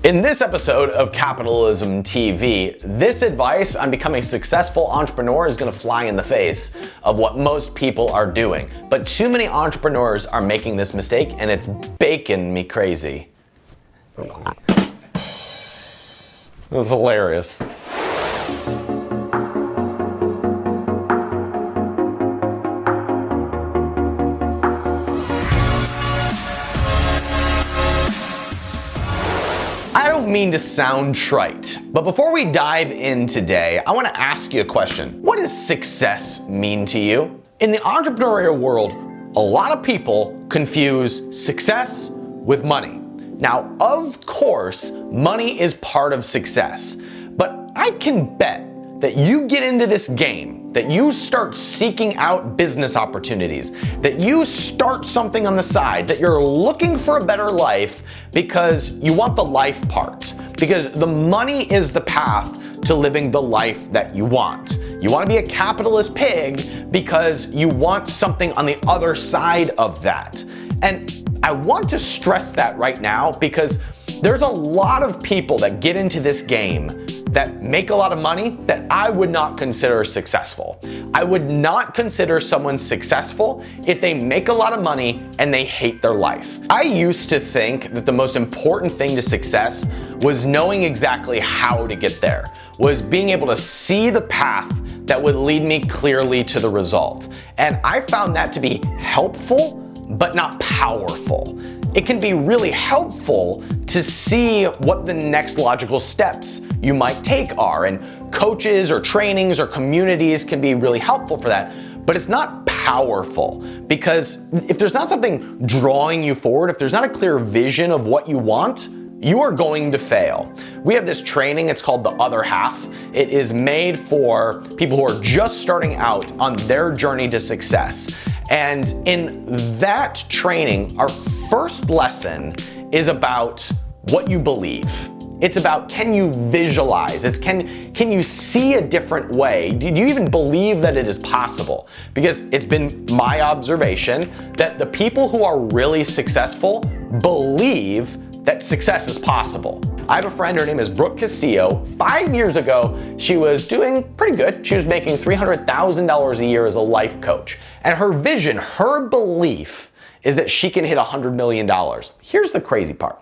In this episode of Capitalism TV, this advice on becoming a successful entrepreneur is going to fly in the face of what most people are doing. But too many entrepreneurs are making this mistake, and it's baking me crazy. It was hilarious. I don't mean to sound trite, but before we dive in today, I want to ask you a question. What does success mean to you? In the entrepreneurial world, a lot of people confuse success with money. Now, of course, money is part of success, but I can bet that you get into this game, that you start seeking out business opportunities, that you start something on the side, that you're looking for a better life because you want the life part, because the money is the path to living the life that you want. You want to be a capitalist pig because you want something on the other side of that. And I want to stress that right now because there's a lot of people that get into this game that make a lot of money that I would not consider successful. I would not consider someone successful if they make a lot of money and they hate their life. I used to think that the most important thing to success was knowing exactly how to get there, was being able to see the path that would lead me clearly to the result. And I found that to be helpful, but not powerful. It can be really helpful to see what the next logical steps you might take are, and coaches or trainings or communities can be really helpful for that, but it's not powerful because if there's not something drawing you forward, if there's not a clear vision of what you want, you are going to fail. We have this training, it's called The Other Half. It is made for people who are just starting out on their journey to success. And in that training, our first lesson is about what you believe. It's about, can you visualize? It's can you see a different way? Do you even believe that it is possible? Because it's been my observation that the people who are really successful believe that success is possible. I have a friend, her name is Brooke Castillo. 5 years ago, she was doing pretty good. She was making $300,000 a year as a life coach. And her vision, her belief is that she can hit $100 million. Here's the crazy part.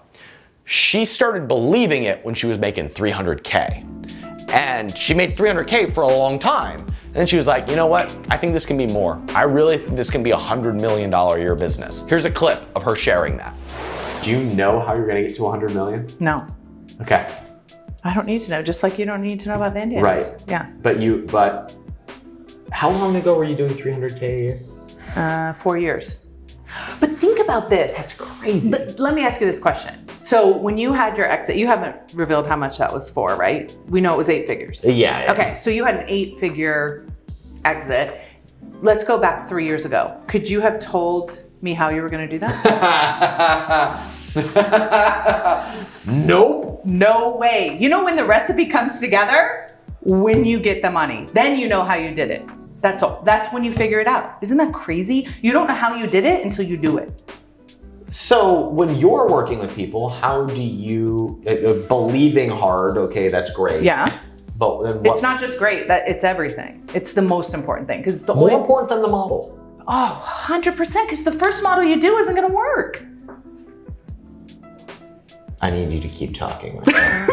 She started believing it when she was making $300K. And she made $300K for a long time. And then she was like, you know what? I think this can be more. I really think this can be a $100 million a year business. Here's a clip of her sharing that. Do you know how you're gonna get to 100 million? No. Okay. I don't need to know, just like you don't need to know about Band-Aids. Right. Yeah. But how long ago were you doing 300K a year? 4 years. But think about this. That's crazy. Let me ask you this question. So when you had your exit, you haven't revealed how much that was for, right? We know it was 8 figures. Yeah. Okay, so you had an 8-figure exit. Let's go back 3 years ago. Could you have told me how you were gonna do that? Nope. No way. You know when the recipe comes together? When you get the money. Then you know how you did it. That's all. That's when you figure it out. Isn't that crazy? You don't know how you did it until you do it. So when you're working with people, how do you, believing hard, okay, that's great. Yeah. But then what? It's not just great, it's everything. It's the most important thing. Because more important than the model. Oh, 100%, because the first model you do isn't gonna work. I need you to keep talking right now.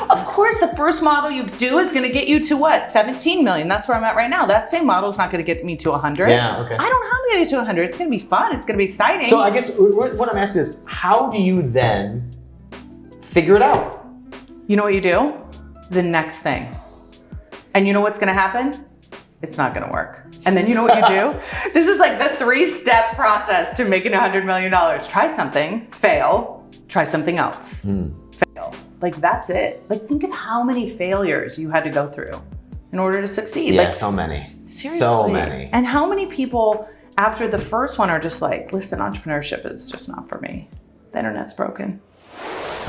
Of course, the first model you do is gonna get you to what? 17 million, that's where I'm at right now. That same model is not gonna get me to 100. Yeah, okay. I don't know how I'm gonna get to 100. It's gonna be fun, it's gonna be exciting. So I guess what I'm asking is, how do you then figure it out? You know what you do? The next thing. And you know what's gonna happen? It's not gonna work. And then you know what you do? This is like the 3-step process to making $100 million. Try something, fail, try something else, fail. Like that's it. Like think of how many failures you had to go through in order to succeed. Yeah, like, so many. Seriously. So many. And how many people after the first one are just like, listen, entrepreneurship is just not for me. The internet's broken.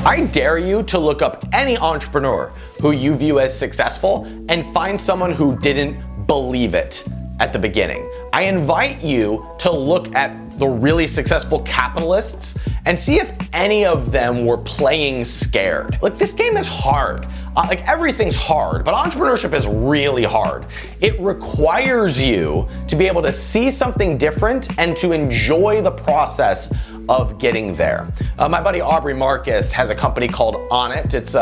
I dare you to look up any entrepreneur who you view as successful and find someone who didn't believe it at the beginning. I invite you to look at the really successful capitalists and see if any of them were playing scared. Like, this game is hard. Like, everything's hard, but entrepreneurship is really hard. It requires you to be able to see something different and to enjoy the process of getting there. My buddy Aubrey Marcus has a company called Onnit. It's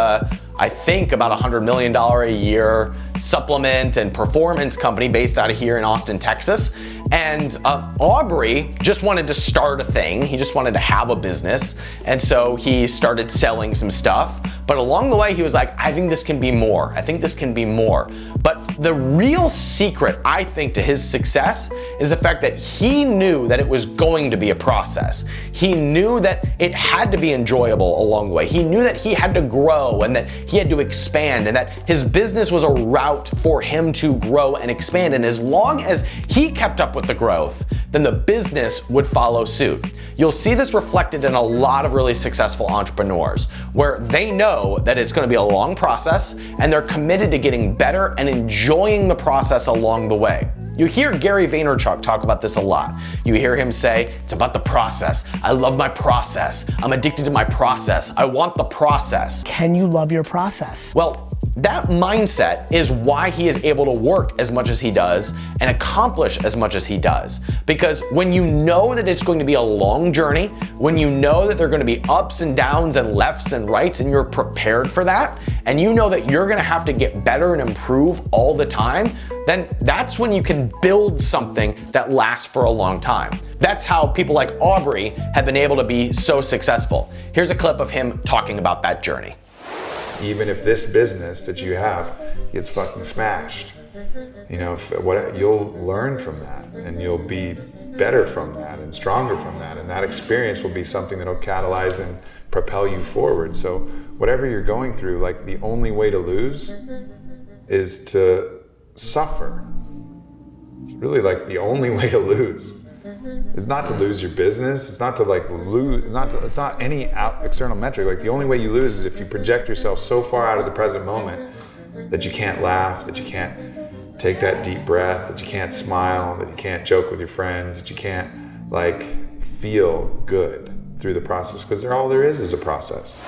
I think about $100 million a year supplement and performance company based out of here in Austin, Texas. And Aubrey just wanted to start a thing. He just wanted to have a business. And so he started selling some stuff. But along the way, he was like, I think this can be more. I think this can be more. But the real secret, I think, to his success is the fact that he knew that it was going to be a process. He knew that it had to be enjoyable along the way. He knew that he had to grow and that he had to expand and that his business was a route for him to grow and expand. And as long as he kept up with the growth, then the business would follow suit. You'll see this reflected in a lot of really successful entrepreneurs where they know that it's going to be a long process and they're committed to getting better and enjoying the process along the way. You hear Gary Vaynerchuk talk about this a lot. You hear him say, it's about the process. I love my process. I'm addicted to my process. I want the process. Can you love your process? Well, that mindset is why he is able to work as much as he does and accomplish as much as he does. Because when you know that it's going to be a long journey, when you know that there are going to be ups and downs and lefts and rights and you're prepared for that, and you know that you're going to have to get better and improve all the time, then that's when you can build something that lasts for a long time. That's how people like Aubrey have been able to be so successful. Here's a clip of him talking about that journey. Even if this business that you have gets fucking smashed, you know, you'll learn from that and you'll be better from that and stronger from that. And that experience will be something that'll catalyze and propel you forward. So whatever you're going through, like, the only way to lose is to suffer. It's really like the only way to lose. It's not to lose your business. It's not to lose. It's not any external metric. Like, the only way you lose is if you project yourself so far out of the present moment that you can't laugh, that you can't take that deep breath, that you can't smile, that you can't joke with your friends, that you can't feel good through the process. Because all there is a process.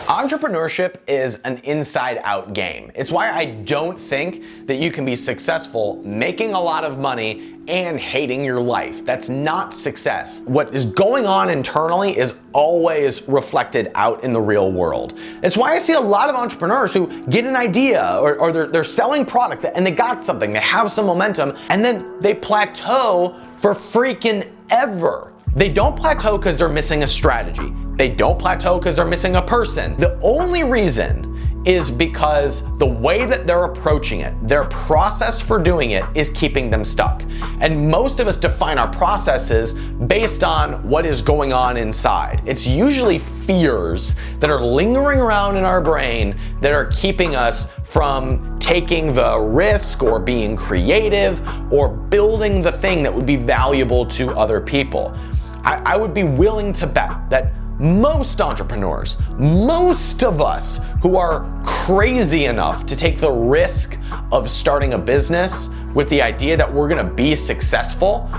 Entrepreneurship is an inside-out game. It's why I don't think that you can be successful making a lot of money and hating your life. That's not success. What is going on internally is always reflected out in the real world. It's why I see a lot of entrepreneurs who get an idea or they're selling product and they got something, they have some momentum, and then they plateau for freaking ever. They don't plateau because they're missing a strategy. They don't plateau because they're missing a person. The only reason is because the way that they're approaching it, their process for doing it, is keeping them stuck. And most of us define our processes based on what is going on inside. It's usually fears that are lingering around in our brain that are keeping us from taking the risk or being creative or building the thing that would be valuable to other people. I would be willing to bet that most entrepreneurs, most of us who are crazy enough to take the risk of starting a business with the idea that we're gonna be successful,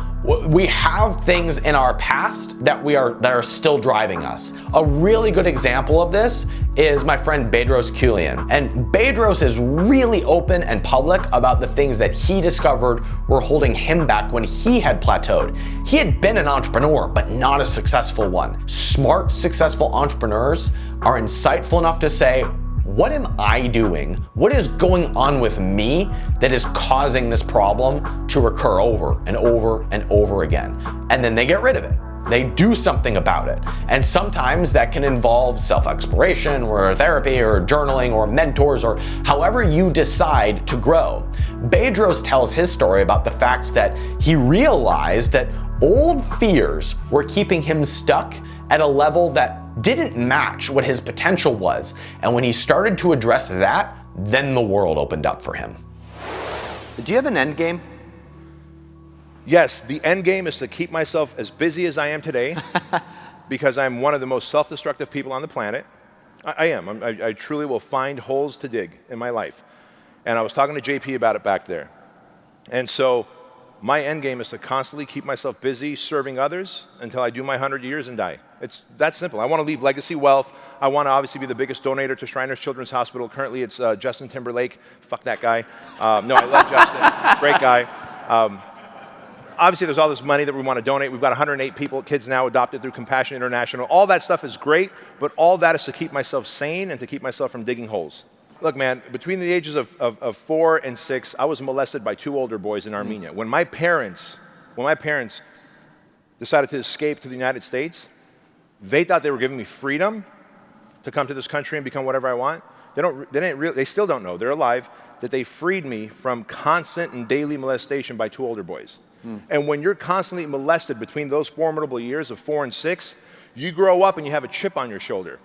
we have things in our past that are still driving us. A really good example of this is my friend Bedros Keuilian. And Bedros is really open and public about the things that he discovered were holding him back when he had plateaued. He had been an entrepreneur, but not a successful one. Smart, successful entrepreneurs are insightful enough to say, what am I doing? What is going on with me that is causing this problem to recur over and over and over again? And then they get rid of it. They do something about it. And sometimes that can involve self-exploration or therapy or journaling or mentors or however you decide to grow. Bedros tells his story about the fact that he realized that old fears were keeping him stuck at a level that didn't match what his potential was. And when he started to address that, then the world opened up for him. Do you have an end game? Yes, the end game is to keep myself as busy as I am today because I'm one of the most self-destructive people on the planet. I am. I truly will find holes to dig in my life. And I was talking to JP about it back there. And so My end game is to constantly keep myself busy serving others until I do my 100 years and die. It's that simple. I want to leave legacy wealth. I want to obviously be the biggest donator to Shriners Children's Hospital. Currently, it's Justin Timberlake. Fuck that guy. No, I love Justin. Great guy. Obviously, there's all this money that we want to donate. We've got 108 kids now adopted through Compassion International. All that stuff is great, but all that is to keep myself sane and to keep myself from digging holes. Look, man, between the ages of 4 and 6, I was molested by 2 older boys in Armenia. When my parents decided to escape to the United States, they thought they were giving me freedom to come to this country and become whatever I want. They still don't know, they're alive, that they freed me from constant and daily molestation by 2 older boys. And when you're constantly molested between those formidable years of 4 and 6, you grow up and you have a chip on your shoulder.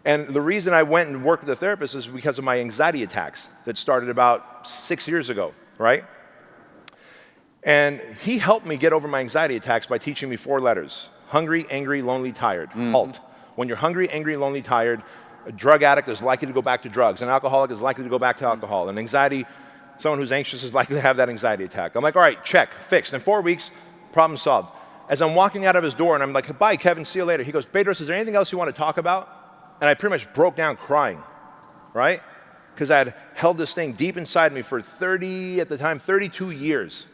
And the reason I went and worked with a therapist is because of my anxiety attacks that started about 6 years ago, right? And he helped me get over my anxiety attacks by teaching me 4 letters: hungry, angry, lonely, tired. HALT. When you're hungry, angry, lonely, tired, a drug addict is likely to go back to drugs. An alcoholic is likely to go back to alcohol. An anxiety, someone who's anxious is likely to have that anxiety attack. I'm like, all right, check, fixed. In 4 weeks, problem solved. As I'm walking out of his door and I'm like, bye, Kevin, see you later. He goes, Bedros, is there anything else you want to talk about? And I pretty much broke down crying, right? Because I had held this thing deep inside me for 32 years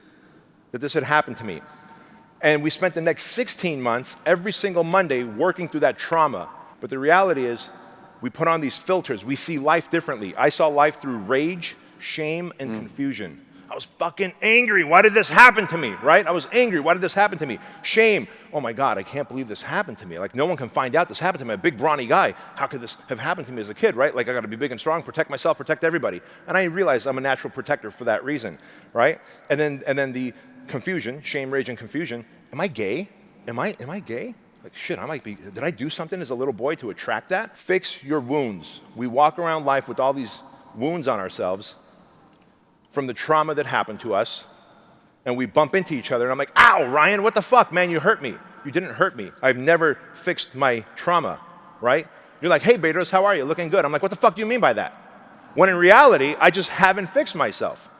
that this had happened to me. And we spent the next 16 months, every single Monday, working through that trauma. But the reality is, we put on these filters. We see life differently. I saw life through rage, shame, and confusion. I was fucking angry. Why did this happen to me, right? I was angry. Why did this happen to me? Shame. Oh my God, I can't believe this happened to me. Like, no one can find out this happened to me. I'm a big, brawny guy. How could this have happened to me as a kid, right? Like, I got to be big and strong, protect myself, protect everybody. And I realized I'm a natural protector for that reason, right? And then the confusion, shame, rage, and confusion. Am I gay? Am I gay? Like, shit, I might be. Did I do something as a little boy to attract that? Fix your wounds. We walk around life with all these wounds on ourselves from the trauma that happened to us, and we bump into each other, and I'm like, ow, Ryan, what the fuck, man, you hurt me. You didn't hurt me. I've never fixed my trauma, right? You're like, hey, Bedros, how are you? Looking good. I'm like, what the fuck do you mean by that? When in reality, I just haven't fixed myself.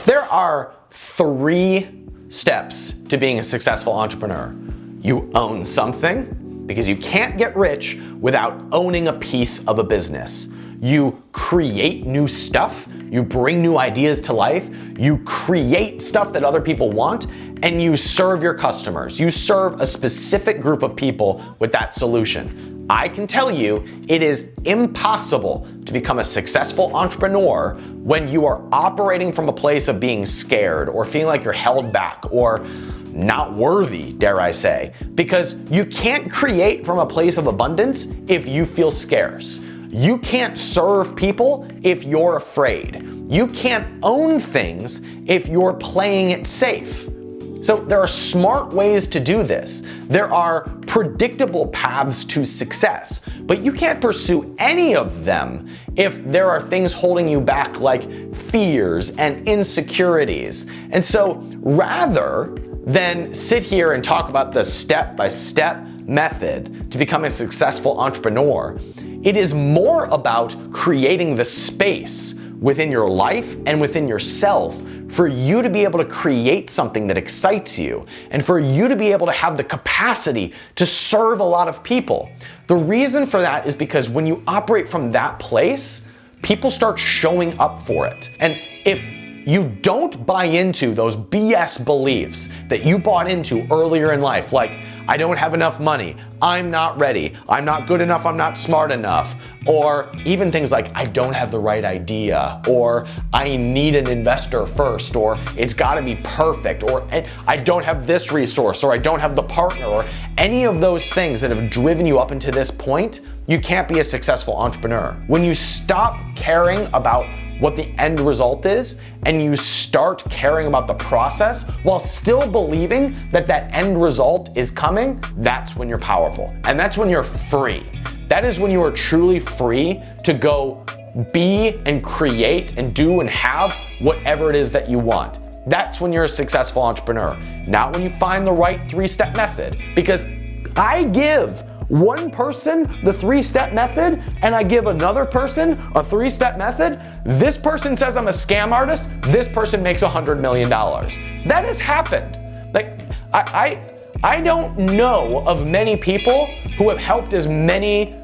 There are 3 steps to being a successful entrepreneur. You own something, because you can't get rich without owning a piece of a business. You create new stuff, you bring new ideas to life, you create stuff that other people want, and you serve your customers. You serve a specific group of people with that solution. I can tell you, it is impossible to become a successful entrepreneur when you are operating from a place of being scared or feeling like you're held back or not worthy, dare I say, because you can't create from a place of abundance if you feel scarce. You can't serve people if you're afraid. You can't own things if you're playing it safe. So there are smart ways to do this. There are predictable paths to success, but you can't pursue any of them if there are things holding you back like fears and insecurities. And so rather than sit here and talk about the step-by-step method to become a successful entrepreneur, it is more about creating the space within your life and within yourself for you to be able to create something that excites you and for you to be able to have the capacity to serve a lot of people. The reason for that is because when you operate from that place, people start showing up for it. And if you don't buy into those BS beliefs that you bought into earlier in life, like, I don't have enough money, I'm not ready, I'm not good enough, I'm not smart enough, or even things like, I don't have the right idea, or I need an investor first, or it's gotta be perfect, or I don't have this resource, or I don't have the partner, or any of those things that have driven you up into this point, you can't be a successful entrepreneur. When you stop caring about what the end result is, and you start caring about the process while still believing that that end result is coming, that's when you're powerful. And that's when you're free. That is when you are truly free to go be and create and do and have whatever it is that you want. That's when you're a successful entrepreneur, not when you find the right 3-step method. Because I give one person the 3-step method and I give another person a 3-step method, this person says I'm a scam artist, this person makes $100 million. That has happened. Like, I don't know of many people who have helped as many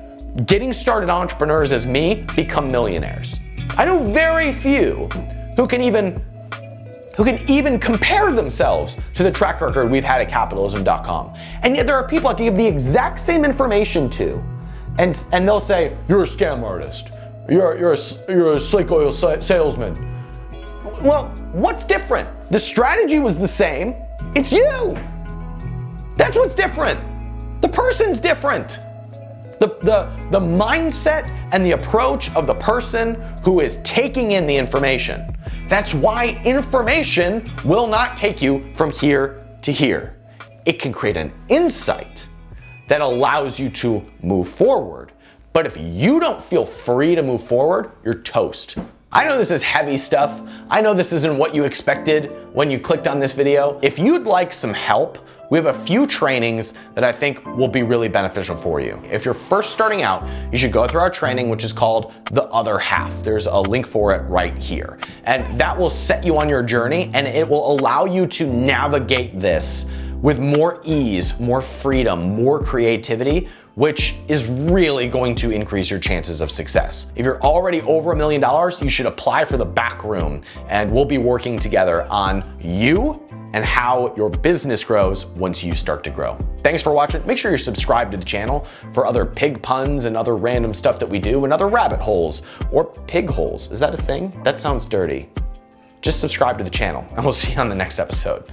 getting started entrepreneurs as me become millionaires. I know very few who can even compare themselves to the track record we've had at Capitalism.com. And yet there are people I can give the exact same information to, and they'll say, you're a scam artist, you're a snake oil salesman. Well, what's different? The strategy was the same, it's you. That's what's different. The person's different. The mindset and the approach of the person who is taking in the information. That's why information will not take you from here to here. It can create an insight that allows you to move forward. But if you don't feel free to move forward, you're toast. I know this is heavy stuff. I know this isn't what you expected when you clicked on this video. If you'd like some help, we have a few trainings that I think will be really beneficial for you. If you're first starting out, you should go through our training, which is called The Other Half. There's a link for it right here. And that will set you on your journey, and it will allow you to navigate this with more ease, more freedom, more creativity, which is really going to increase your chances of success. If you're already over $1 million, you should apply for the back room, and we'll be working together on you and how your business grows once you start to grow. Thanks for watching. Make sure you're subscribed to the channel for other pig puns and other random stuff that we do, and other rabbit holes or pig holes. Is that a thing? That sounds dirty. Just subscribe to the channel, and we'll see you on the next episode.